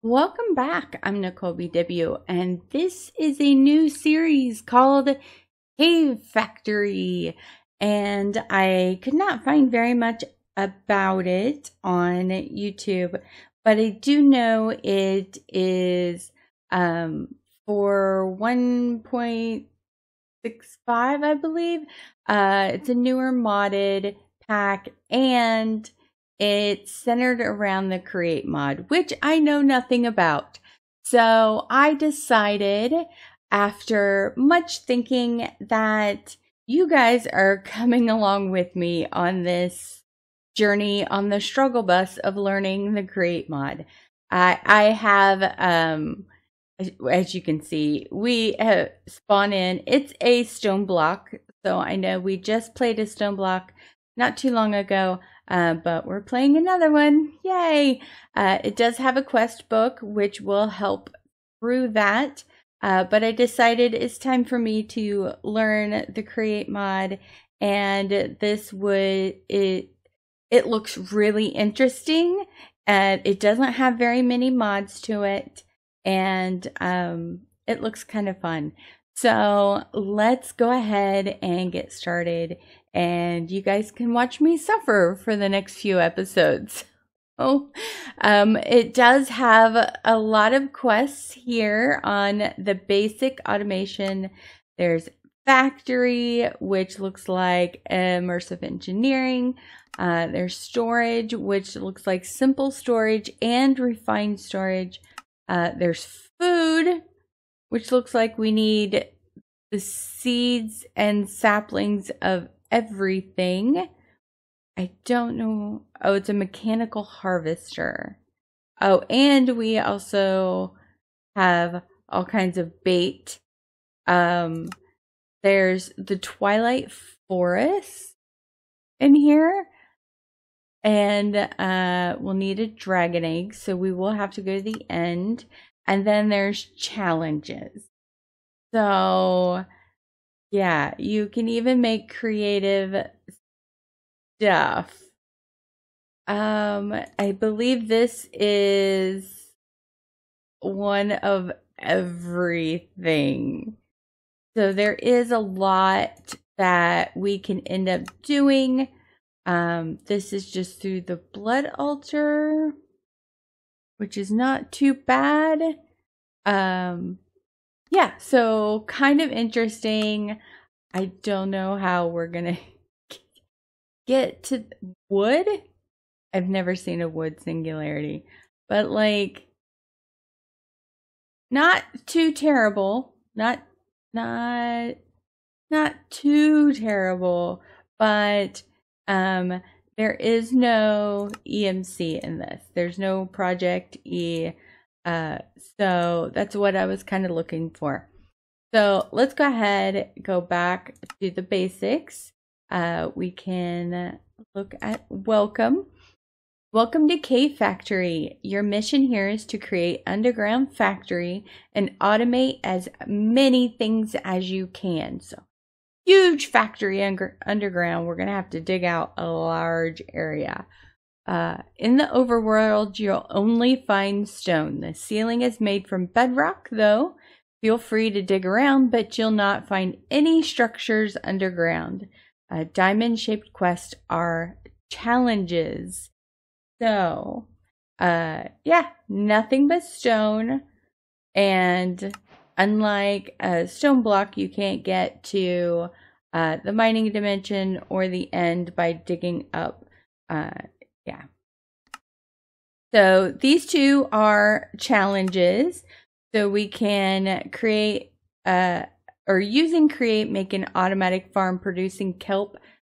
Welcome back. I'm Nicole BW, and this is a new series called Cave Factory. And I could not find very much about it on YouTube, but I do know it is for 1.65, I believe. It's a newer modded pack, and it's centered around the Create mod, which I know nothing about. So I decided, after much thinking, that you guys are coming along with me on this journey on the struggle bus of learning the Create mod. I have, as you can see, we have spawned in. It's a stone block. So I know we just played a stone block not too long ago. But we're playing another one. Yay! It does have a quest book, which will help through that. But I decided it's time for me to learn the Create mod, and it looks really interesting, and it doesn't have very many mods to it, and it looks kind of fun. So let's go ahead and get started, and you guys can watch me suffer for the next few episodes. It does have a lot of quests here on the basic automation. There's factory, which looks like immersive engineering. There's storage, which looks like simple storage and refined storage. There's food, which looks like we need the seeds and saplings of everything. I don't know. Oh, it's a mechanical harvester. Oh, and we also have all kinds of bait. There's the Twilight Forest in here. And we'll need a dragon egg, so we will have to go to the end. And then there's challenges. So, yeah, you can even make creative stuff. I believe this is one of everything. So there is a lot that we can end up doing. This is just through the blood altar, which is not too bad. Yeah, so kind of interesting. I don't know how we're gonna get to wood. I've never seen a wood singularity, but like not too terrible. Not too terrible, but there is no EMC in this. There's no Project E. So that's what I was kind of looking for. So let's go ahead, go back to the basics. We can look at welcome. Welcome to Cave Factory. Your mission here is to create underground factory and automate as many things as you can. So huge factory underground. We're going to have to dig out a large area. In the overworld, you'll only find stone. The ceiling is made from bedrock, though. Feel free to dig around, but you'll not find any structures underground. Diamond-shaped quests are challenges. So, yeah, nothing but stone. And unlike a stone block, you can't get to the mining dimension or the end by digging up. Yeah. So these two are challenges. So we can create, or using create, make an automatic farm producing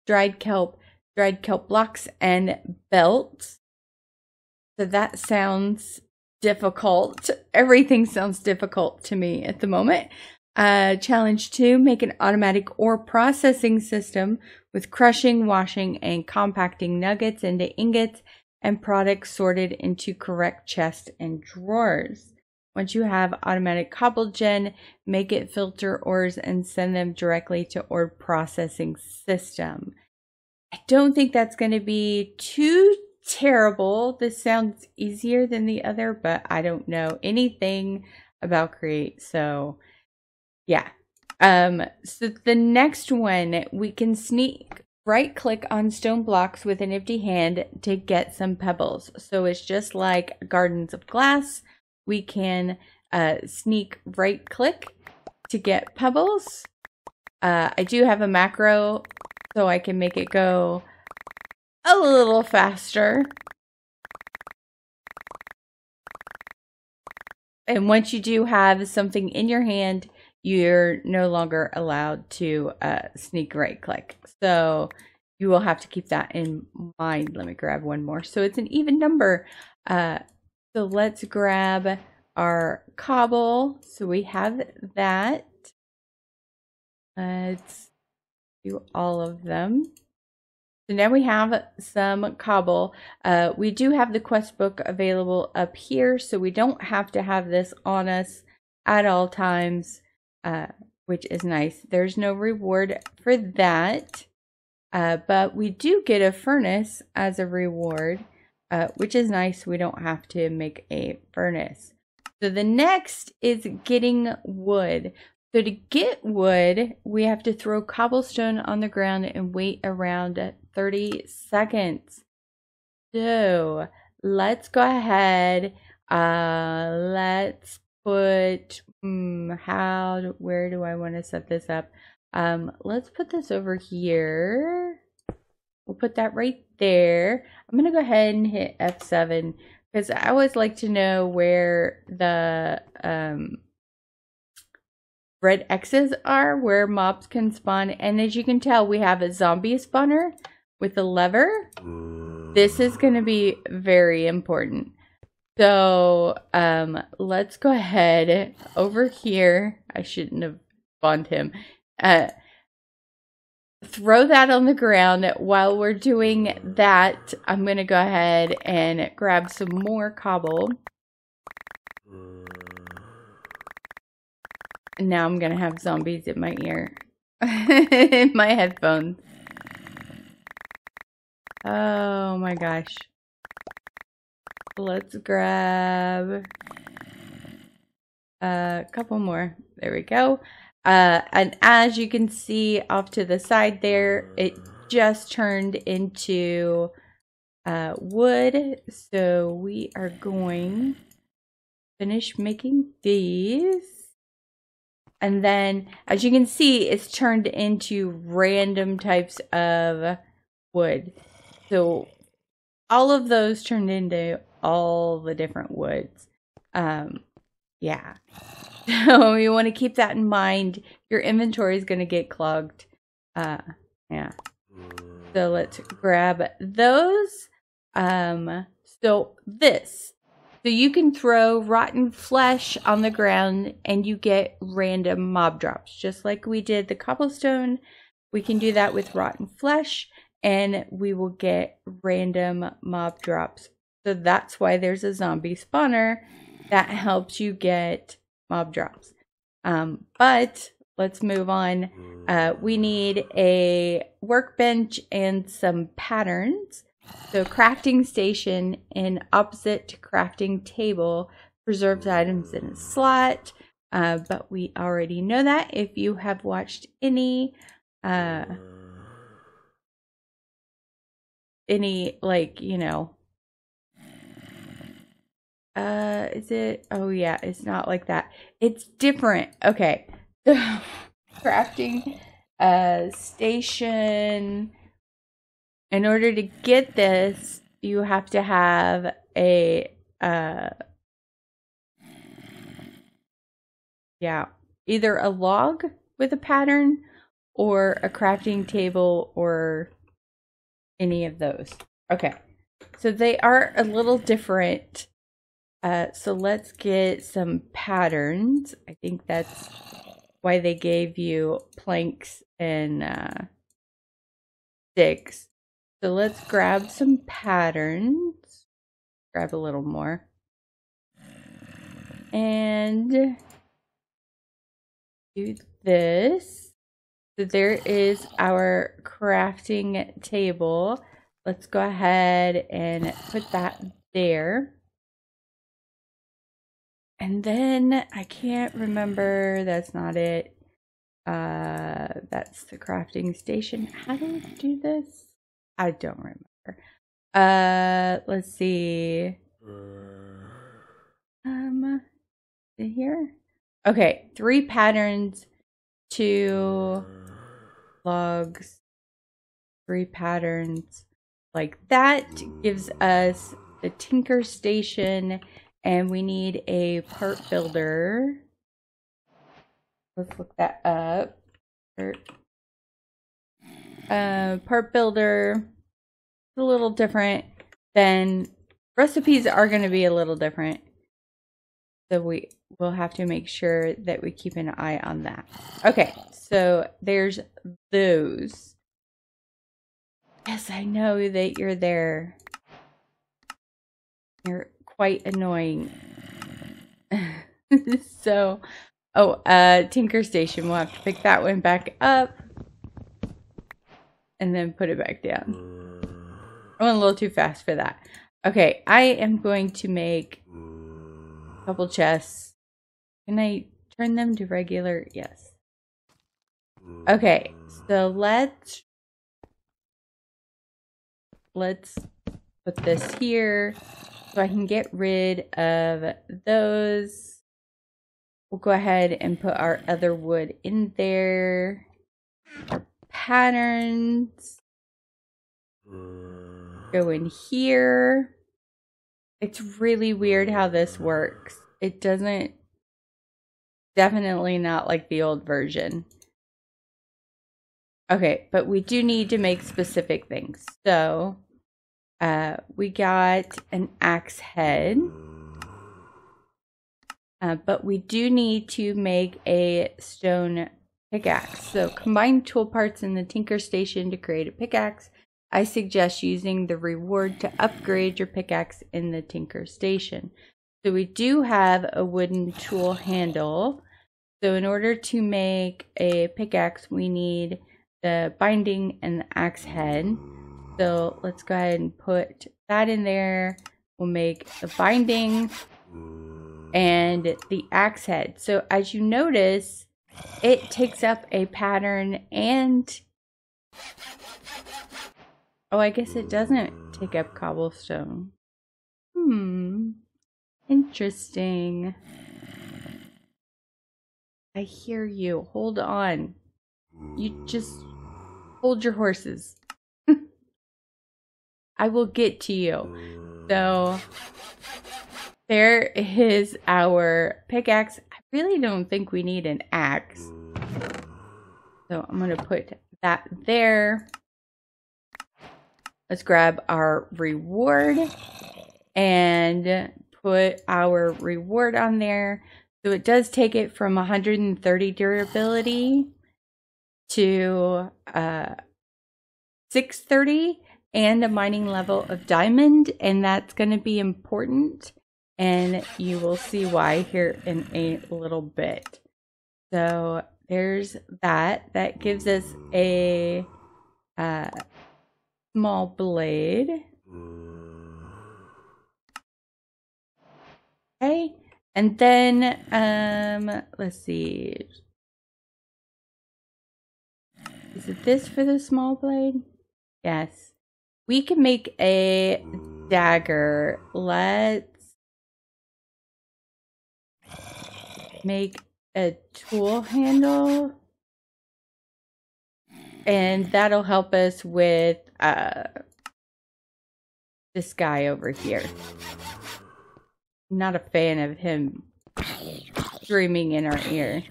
dried kelp blocks, and belts. So that sounds difficult. Everything sounds difficult to me at the moment. Challenge 2, make an automatic ore processing system with crushing, washing, and compacting nuggets into ingots and products sorted into correct chests and drawers. Once you have automatic cobble gen, make it filter ores and send them directly to ore processing system. I don't think that's going to be too terrible. This sounds easier than the other, but I don't know anything about Create. So yeah. So the next one, we can sneak right click on stone blocks with an empty hand to get some pebbles. So it's just like Gardens of Glass. We can sneak right click to get pebbles. I do have a macro so I can make it go a little faster. And once you do have something in your hand, you're no longer allowed to sneak right click. So you will have to keep that in mind. Let me grab one more. So it's an even number. So let's grab our cobble. So we have that. Let's do all of them. So now we have some cobble. We do have the quest book available up here, so we don't have to have this on us at all times, which is nice. There's no reward for that, but we do get a furnace as a reward, which is nice. We don't have to make a furnace. So the next is getting wood. So to get wood, we have to throw cobblestone on the ground and wait around 30 seconds. So let's go ahead. Let's put, where do I want to set this up? Let's put this over here. We'll put that right there. I'm going to go ahead and hit F7 because I always like to know where the, red X's are, where mobs can spawn. And as you can tell, we have a zombie spawner with a lever. This is going to be very important. So let's go ahead over here. I shouldn't have spawned him. Throw that on the ground. While we're doing that, I'm going to go ahead and grab some more cobble. And now I'm gonna have zombies in my ear. In my headphones. Oh my gosh. Let's grab a couple more. There we go. And as you can see off to the side there, it just turned into wood. So we are going to finish making these. And then, as you can see, it's turned into random types of wood. So, all of those turned into all the different woods. Yeah. So, you want to keep that in mind. Your inventory is going to get clogged. Yeah. So, let's grab those. So you can throw rotten flesh on the ground and you get random mob drops. Just like we did the cobblestone, we can do that with rotten flesh and we will get random mob drops. So that's why there's a zombie spawner that helps you get mob drops. But let's move on. We need a workbench and some patterns. So crafting station and opposite to crafting table preserves items in a slot. But we already know that if you have watched any like, you know, is it? Oh yeah, it's not like that. It's different. Okay. Crafting station. In order to get this, you have to have a either a log with a pattern or a crafting table or any of those. Okay. So they are a little different. So let's get some patterns. I think that's why they gave you planks and sticks. So let's grab some patterns. Grab a little more. And do this. So there is our crafting table. let's go ahead and put that there. And then I can't remember, that's not it. That's the crafting station. How do we do this? I don't remember. Let's see. Here? Okay, 3 patterns, 2 logs, 3 patterns. Like that gives us the tinker station, and we need a part builder. Let's look that up. Part builder is a little different. Then recipes are going to be a little different. So we will have to make sure that we keep an eye on that. Okay, so there's those. Yes, I know that you're there. You're quite annoying. So, Tinker Station. We'll have to pick that one back up and then put it back down. I went a little too fast for that. Okay, I am going to make a couple chests. Can I turn them to regular? Yes. Okay, so let's put this here so I can get rid of those. We'll go ahead and put our other wood in there. Our patterns go in here. It's really weird how this works. It doesn't, definitely not like the old version. Okay, but we do need to make specific things. So we got an axe head, but we do need to make a stone pickaxe. So combine tool parts in the Tinker Station to create a pickaxe. I suggest using the reward to upgrade your pickaxe in the Tinker Station. So we do have a wooden tool handle. So in order to make a pickaxe, we need the binding and the axe head. So let's go ahead and put that in there. We'll make the binding and the axe head. So as you notice, it takes up a pattern and... Oh, I guess it doesn't take up cobblestone. Interesting. I hear you. Hold on. You just hold your horses. I will get to you. So there is our pickaxe. I really don't think we need an axe. So I'm going to put that there. Let's grab our reward and put our reward on there. So it does take it from 130 durability to 630 and a mining level of diamond, and that's going to be important, and you will see why here in a little bit. So there's that. That gives us a small blade. Okay, and then let's see. Is it this for the small blade? Yes. We can make a dagger. Let's make a tool handle. And that'll help us with this guy over here. I'm not a fan of him screaming in our ear.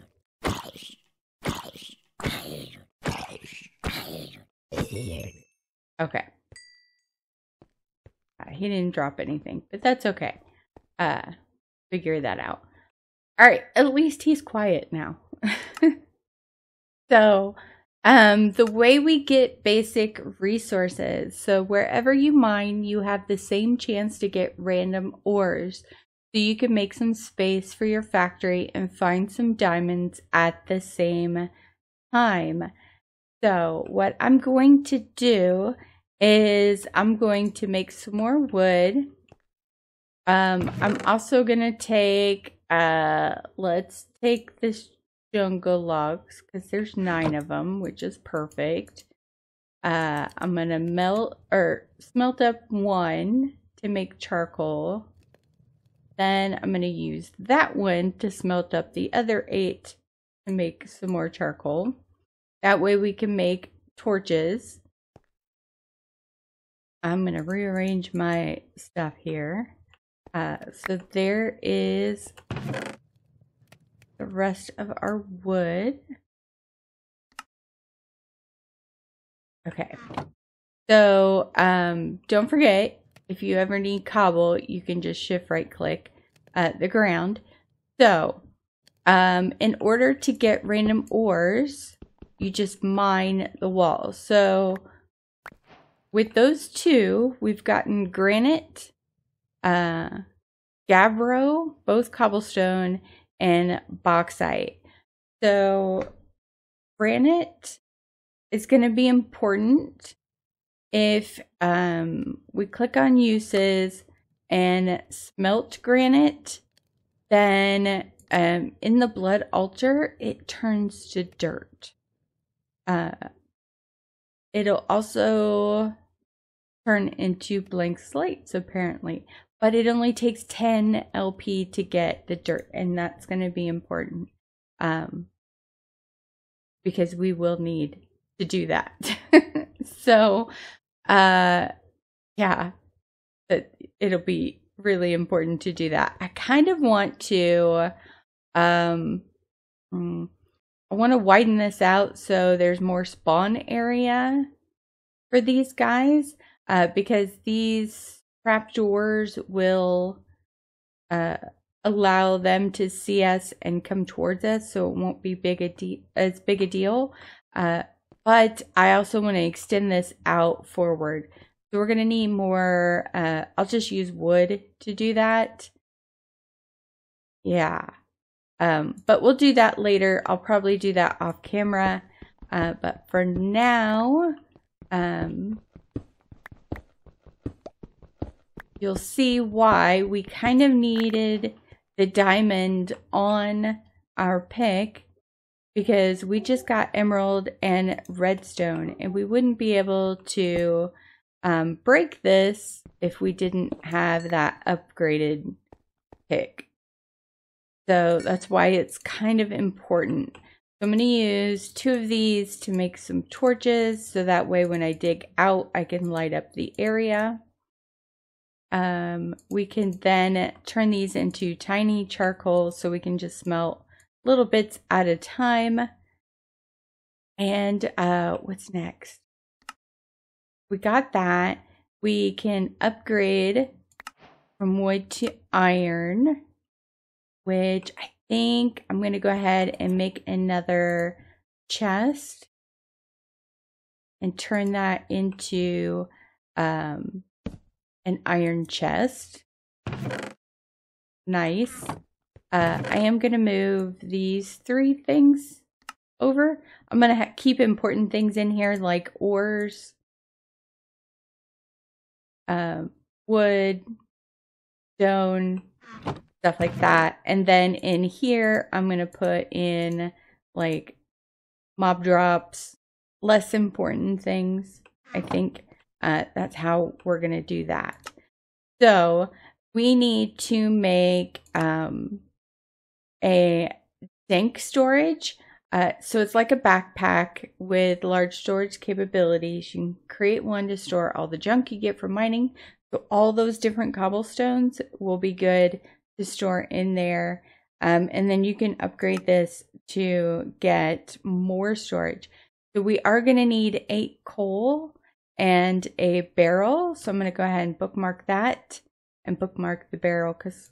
Okay. He didn't drop anything, but that's okay. Figure that out. All right, at least he's quiet now. So, the way we get basic resources, so wherever you mine, you have the same chance to get random ores. So you can make some space for your factory and find some diamonds at the same time. So what I'm going to do is I'm going to make some more wood. I'm also gonna take, let's take this jungle logs, because there's 9 of them, which is perfect. I'm gonna smelt up 1 to make charcoal. Then I'm gonna use that one to smelt up the other 8 to make some more charcoal. That way we can make torches. I'm gonna rearrange my stuff here. So there is the rest of our wood. Okay. So don't forget, if you ever need cobble, you can just shift right click the ground. So in order to get random ores, you just mine the walls. So with those 2, we've gotten granite, gabbro, both cobblestone, and bauxite. So granite is going to be important. If we click on uses and smelt granite, then in the blood altar, it turns to dirt. It'll also turn into blank slates, apparently. But it only takes 10 LP to get the dirt, and that's going to be important. Because we will need to do that. So, yeah, it'll be really important to do that. I kind of want to, I want to widen this out so there's more spawn area for these guys, because these trapdoors will allow them to see us and come towards us, so it won't be as big a deal. But I also want to extend this out forward. So we're going to need more, I'll just use wood to do that. Yeah. But we'll do that later. I'll probably do that off camera. But for now, you'll see why we kind of needed the diamond on our pick, because we just got emerald and redstone, and we wouldn't be able to break this if we didn't have that upgraded pick. So that's why it's kind of important. So I'm going to use 2 of these to make some torches, so that way when I dig out, I can light up the area. We can then turn these into tiny charcoal, so we can just smelt little bits at a time. And what's next? We got that. We can upgrade from wood to iron, which I think I'm going to go ahead and make another chest and turn that into an iron chest. Nice. I am going to move these 3 things over. I'm going to keep important things in here like ores, wood, stone, stuff like that. And then in here, I'm going to put in like mob drops, less important things. I think that's how we're going to do that. So we need to make a dank storage. So it's like a backpack with large storage capabilities. You can create one to store all the junk you get from mining. So all those different cobblestones will be good to store in there. And then you can upgrade this to get more storage. So we are going to need 8 coal and a barrel. So I'm going to go ahead and bookmark that and bookmark the barrel because,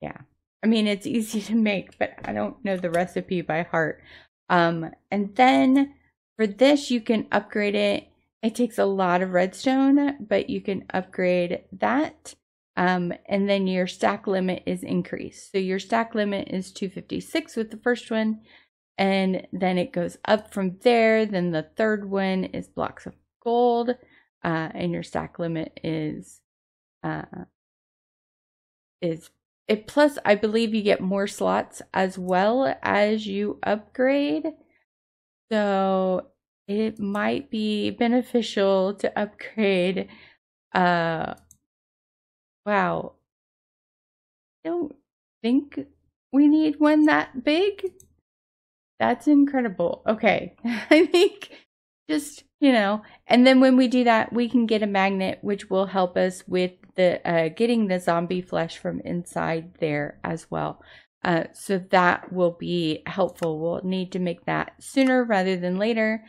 yeah. I mean, it's easy to make, but I don't know the recipe by heart. And then for this, you can upgrade it. It takes a lot of redstone, but you can upgrade that. And then your stack limit is increased. So your stack limit is 256 with the first one. And then it goes up from there. Then the third one is blocks of gold, and your stack limit is it. Plus, I believe you get more slots as well as you upgrade. So it might be beneficial to upgrade. Wow. I don't think we need one that big. That's incredible. Okay. I think just, and then when we do that, we can get a magnet, which will help us with the getting the zombie flesh from inside there as well. So that will be helpful. We'll need to make that sooner rather than later.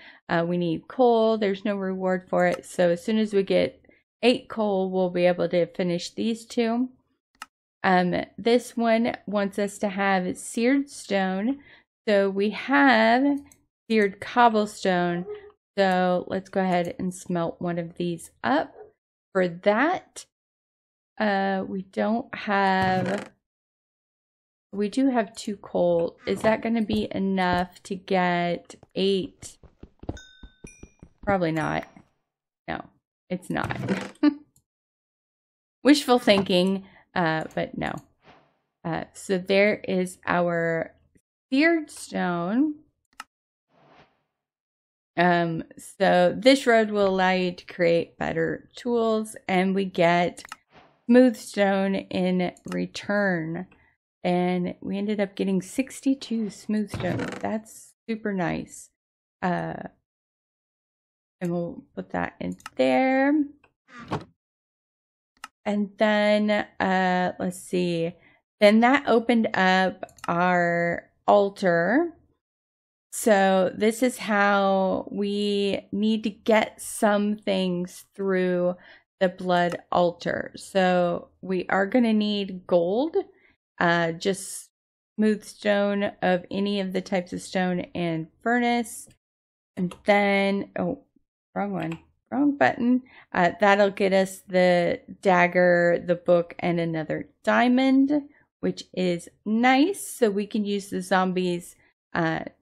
We need coal. There's no reward for it. So as soon as we get 8 coal, we'll be able to finish these 2. This one wants us to have seared stone. So we have seared cobblestone. So let's go ahead and smelt one of these up. For that, we do have 2 coal. Is that going to be enough to get 8? Probably not. No, it's not. Wishful thinking, but no. So there is our seared stone. So this road will allow you to create better tools, and we get smooth stone in return. And we ended up getting 62 smooth stone. That's super nice. And we'll put that in there. And then, let's see. Then that opened up our altar. So this is how we need to get some things through the blood altar. So we are going to need gold, just smooth stone of any of the types of stone, and furnace. And then, oh, wrong one, wrong button. That'll get us the dagger, the book, and another diamond, which is nice. So we can use the zombies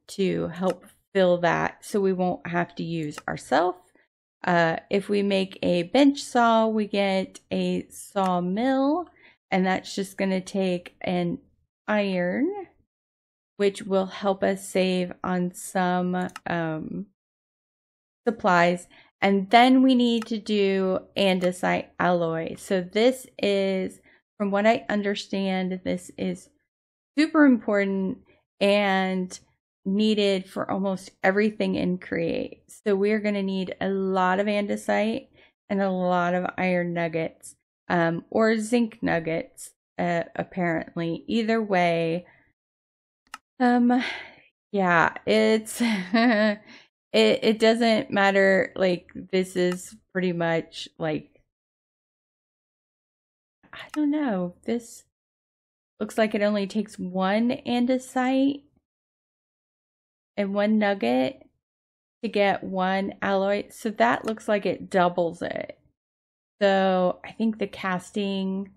to help fill that, so we won't have to use ourselves. If we make a bench saw, we get a sawmill, and that's just going to take an iron, which will help us save on some supplies. And then we need to do andesite alloy. So this is, from what I understand, this is super important and needed for almost everything in Create. So we're going to need a lot of andesite and a lot of iron nuggets, or zinc nuggets, apparently. Either way, yeah, it's it doesn't matter. Like, this is pretty much like, I don't know, this looks like it only takes 1 andesite and 1 nugget to get 1 alloy. So that looks like it doubles it. So I think the casting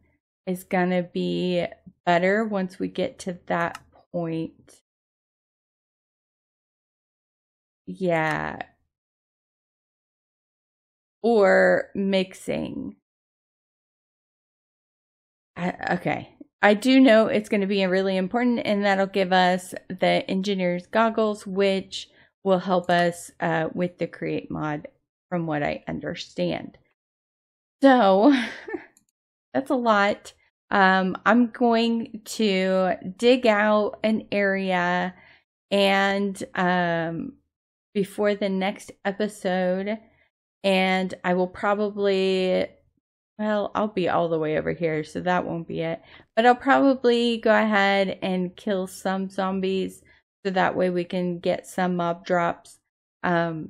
is gonna be better once we get to that point. Yeah. Or mixing. Okay. I do know it's going to be really important, and that'll give us the engineer's goggles, which will help us with the Create mod, from what I understand. So that's a lot. I'm going to dig out an area, and before the next episode, and I will probably, well, I'll be all the way over here, so that won't be it. But I'll probably go ahead and kill some zombies, so that way we can get some mob drops. But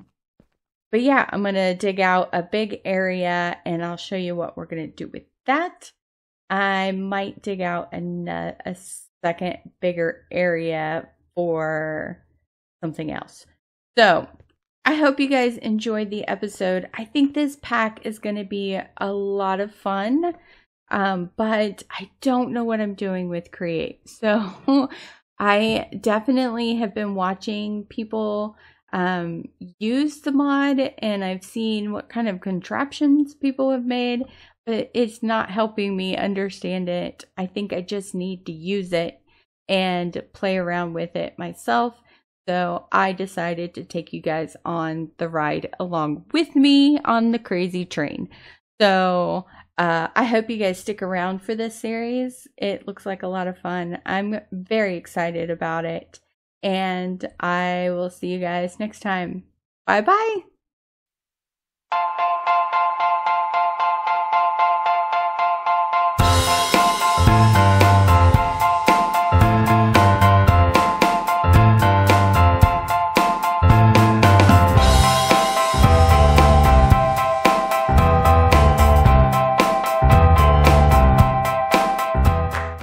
yeah, I'm going to dig out a big area, and I'll show you what we're going to do with that. I might dig out a second bigger area for something else. So I hope you guys enjoyed the episode. I think this pack is going to be a lot of fun, but I don't know what I'm doing with Create. So I definitely have been watching people used the mod and I've seen what kind of contraptions people have made, but it's not helping me understand it. I think I just need to use it and play around with it myself. So I decided to take you guys on the ride along with me on the crazy train. So I hope you guys stick around for this series. It looks like a lot of fun. I'm very excited about it. And I will see you guys next time. Bye bye.